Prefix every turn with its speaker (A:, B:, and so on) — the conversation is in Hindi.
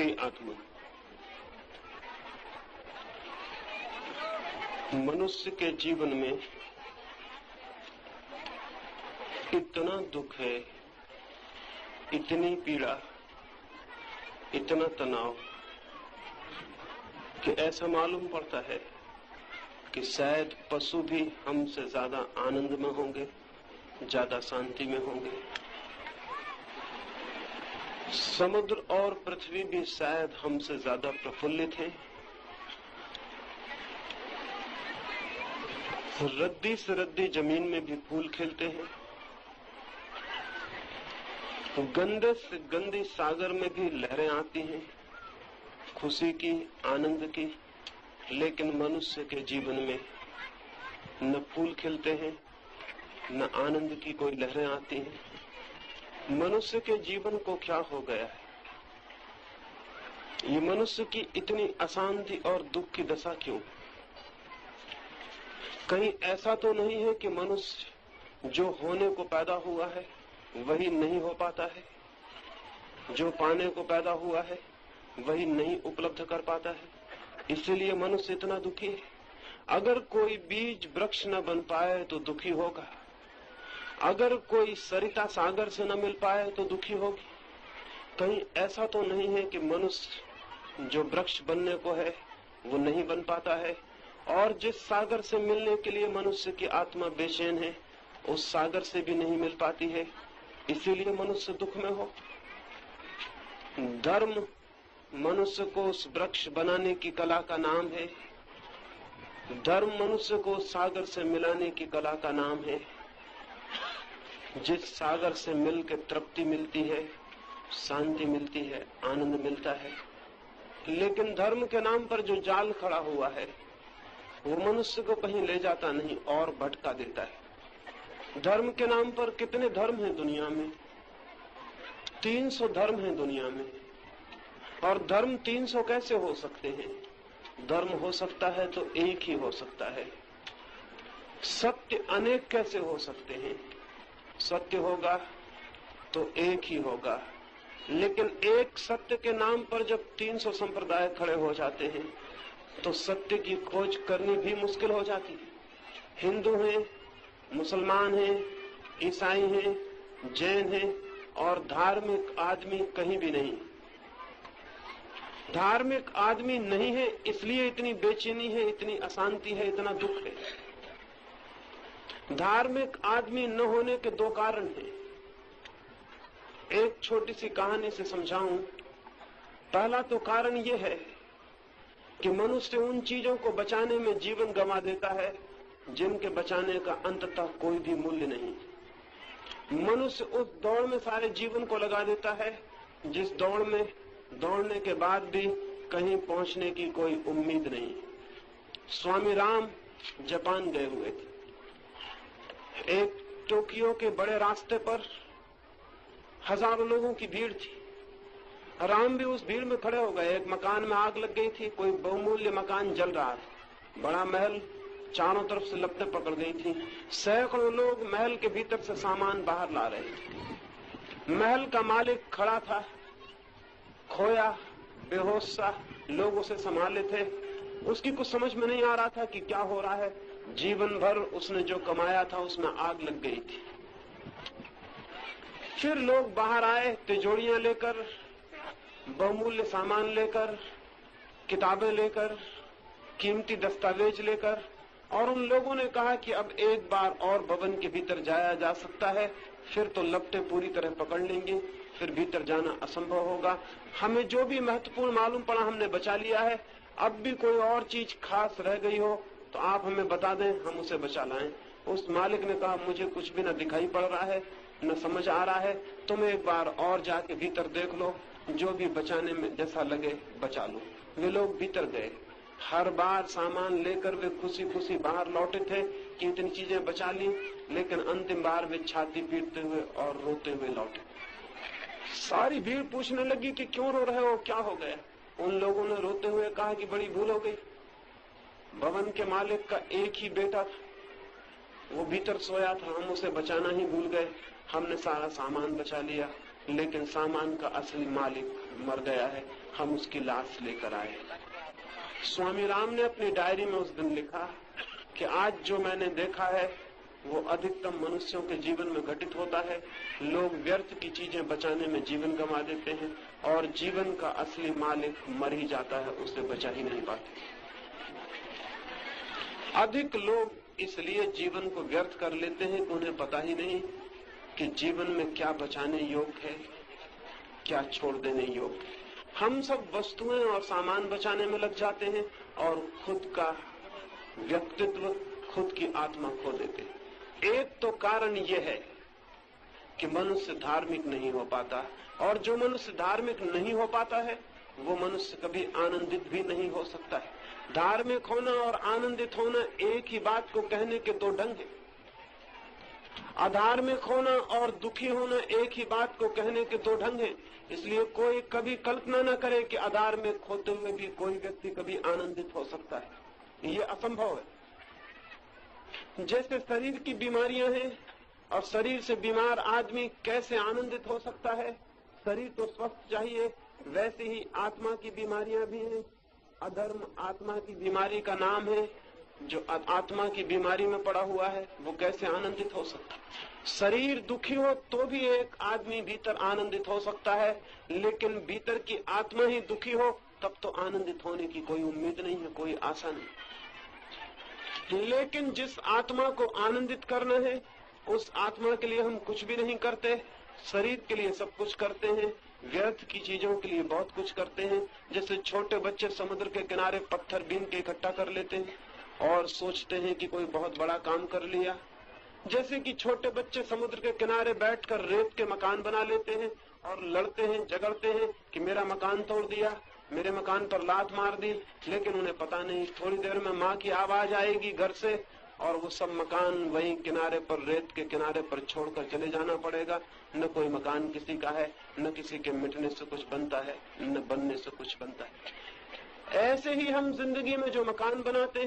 A: मेरी आत्मा। मनुष्य के जीवन में इतना दुख है, इतनी पीड़ा, इतना तनाव कि ऐसा मालूम पड़ता है कि शायद पशु भी हमसे ज्यादा आनंद में होंगे, ज्यादा शांति में होंगे। समुद्र और पृथ्वी भी शायद हमसे ज्यादा प्रफुल्लित हैं। रद्दी से रद्दी जमीन में भी फूल खिलते हैं, गंदे से गंदी सागर में भी लहरें आती हैं, खुशी की, आनंद की। लेकिन मनुष्य के जीवन में न फूल खिलते हैं, न आनंद की कोई लहरें आती हैं। मनुष्य के जीवन को क्या हो गया है? ये मनुष्य की इतनी अशांति और दुख की दशा क्यों? कहीं ऐसा तो नहीं है कि मनुष्य जो होने को पैदा हुआ है वही नहीं हो पाता है, जो पाने को पैदा हुआ है वही नहीं उपलब्ध कर पाता है, इसलिए मनुष्य इतना दुखी है? अगर कोई बीज वृक्ष न बन पाए तो दुखी होगा, अगर कोई सरिता सागर से न मिल पाए तो दुखी होगी। कहीं ऐसा तो नहीं है कि मनुष्य जो वृक्ष बनने को है वो नहीं बन पाता है, और जिस सागर से मिलने के लिए मनुष्य की आत्मा बेचैन है उस सागर से भी नहीं मिल पाती है, इसीलिए मनुष्य दुख में हो। धर्म मनुष्य को उस वृक्ष बनाने की कला का नाम है, धर्म मनुष्य को सागर से मिलाने की कला का नाम है। जिस सागर से मिलकर तृप्ति मिलती है, शांति मिलती है, आनंद मिलता है। लेकिन धर्म के नाम पर जो जाल खड़ा हुआ है वो मनुष्य को कहीं ले जाता नहीं और भटका देता है। धर्म के नाम पर कितने धर्म हैं दुनिया में? 300 धर्म हैं दुनिया में। और धर्म 300 कैसे हो सकते हैं? धर्म हो सकता है तो एक ही हो सकता है। सत्य अनेक कैसे हो सकते हैं? सत्य होगा तो एक ही होगा। लेकिन एक सत्य के नाम पर जब 300 संप्रदाय खड़े हो जाते हैं तो सत्य की खोज करनी भी मुश्किल हो जाती है। हिंदू हैं, मुसलमान हैं, ईसाई हैं, जैन हैं, और धार्मिक आदमी कहीं भी नहीं। धार्मिक आदमी नहीं है इसलिए इतनी बेचैनी है, इतनी अशांति है, इतना दुख है। धार्मिक आदमी न होने के 2 कारण हैं। एक छोटी सी कहानी से समझाऊं। पहला तो कारण यह है कि मनुष्य उन चीजों को बचाने में जीवन गंवा देता है जिनके बचाने का अंततः कोई भी मूल्य नहीं। मनुष्य उस दौड़ में सारे जीवन को लगा देता है जिस दौड़ में दौड़ने के बाद भी कहीं पहुंचने की कोई उम्मीद नहीं। स्वामी राम जापान गए हुए थे। एक टोक्यो के बड़े रास्ते पर हजारों लोगों की भीड़ थी। राम भी उस भीड़ में खड़े हो गए। एक मकान में आग लग गई थी, कोई बहुमूल्य मकान जल रहा था, बड़ा महल, चारों तरफ से लपटें पकड़ गई थी। सैकड़ों लोग महल के भीतर से सामान बाहर ला रहे थे। महल का मालिक खड़ा था, खोया, बेहोश सा, लोग उसे संभाले थे। उसकी कुछ समझ में नहीं आ रहा था कि क्या हो रहा है। जीवन भर उसने जो कमाया था उसमें आग लग गई थी। फिर लोग बाहर आए, तिजोरियां लेकर, बहुमूल्य सामान लेकर, किताबें लेकर, कीमती दस्तावेज लेकर, और उन लोगों ने कहा कि अब एक बार और भवन के भीतर जाया जा सकता है, फिर तो लपटें पूरी तरह पकड़ लेंगी, फिर भीतर जाना असंभव होगा। हमें जो भी महत्वपूर्ण मालूम पड़ा हमने बचा लिया है। अब भी कोई और चीज खास रह गई हो तो आप हमें बता दें, हम उसे बचा लाएं। उस मालिक ने कहा, मुझे कुछ भी न दिखाई पड़ रहा है, न समझ आ रहा है, तुम एक बार और जाके भीतर देख लो, जो भी बचाने में जैसा लगे बचा लो। वे लोग भीतर गए। हर बार सामान लेकर वे खुशी खुशी बाहर लौटे थे कि इतनी चीजें बचा ली, लेकिन अंतिम बार वे छाती पीटते हुए और रोते हुए लौटे। सारी भीड़ पूछने लगी कि क्यों रो रहे हो, क्या हो गया? उन लोगों ने रोते हुए कहा कि बड़ी भूल हो गई। भवन के मालिक का एक ही बेटा था, वो भीतर सोया था, हम उसे बचाना ही भूल गए। हमने सारा सामान बचा लिया, लेकिन सामान का असली मालिक मर गया है। हम उसकी लाश लेकर आए। स्वामी राम ने अपनी डायरी में उस दिन लिखा कि आज जो मैंने देखा है वो अधिकतम मनुष्यों के जीवन में घटित होता है। लोग व्यर्थ की चीजें बचाने में जीवन गंवा देते हैं और जीवन का असली मालिक मर ही जाता है, उसे बचा ही नहीं पाते। अधिक लोग इसलिए जीवन को व्यर्थ कर लेते हैं कि उन्हें पता ही नहीं कि जीवन में क्या बचाने योग्य है, क्या छोड़ देने योग्य है। हम सब वस्तुएं और सामान बचाने में लग जाते हैं और खुद का व्यक्तित्व, खुद की आत्मा खो देते हैं। एक तो कारण यह है कि मनुष्य धार्मिक नहीं हो पाता, और जो मनुष्य धार्मिक नहीं हो पाता है वो मनुष्य कभी आनंदित भी नहीं हो सकता है। धार्मिक होना और आनंदित होना एक ही बात को कहने के दो ढंग हैं। अधार्मिक होना और दुखी होना एक ही बात को कहने के दो ढंग हैं। इसलिए कोई कभी कल्पना न करे कि अधार्मिक होते हुए भी कोई व्यक्ति कभी आनंदित हो सकता है। ये असंभव है। जैसे शरीर की बीमारियां हैं और शरीर से बीमार आदमी कैसे आनंदित हो सकता है, शरीर तो स्वस्थ चाहिए, वैसे ही आत्मा की बीमारियां भी हैं। अधर्म आत्मा की बीमारी का नाम है। जो आत्मा की बीमारी में पड़ा हुआ है वो कैसे आनंदित हो सकता है। शरीर दुखी हो तो भी एक आदमी भीतर आनंदित हो सकता है, लेकिन भीतर की आत्मा ही दुखी हो तब तो आनंदित होने की कोई उम्मीद नहीं है, कोई आशा नहीं। लेकिन जिस आत्मा को आनंदित करना है उस आत्मा के लिए हम कुछ भी नहीं करते। शरीर के लिए सब कुछ करते हैं, व्यर्थ की चीजों के लिए बहुत कुछ करते हैं। जैसे छोटे बच्चे समुद्र के किनारे पत्थर बीन के इकट्ठा कर लेते हैं और सोचते हैं कि कोई बहुत बड़ा काम कर लिया। जैसे कि छोटे बच्चे समुद्र के किनारे बैठकर रेत के मकान बना लेते हैं और लड़ते हैं, झगड़ते हैं कि मेरा मकान तोड़ दिया, मेरे मकान पर लात मार दी। लेकिन उन्हें पता नहीं थोड़ी देर में माँ की आवाज आएगी घर से और वो सब मकान वहीं किनारे पर, रेत के किनारे पर छोड़कर चले जाना पड़ेगा। न कोई मकान किसी का है, न किसी के मिटने से कुछ बनता है, न बनने से कुछ बनता है। ऐसे ही हम जिंदगी में जो मकान बनाते हैं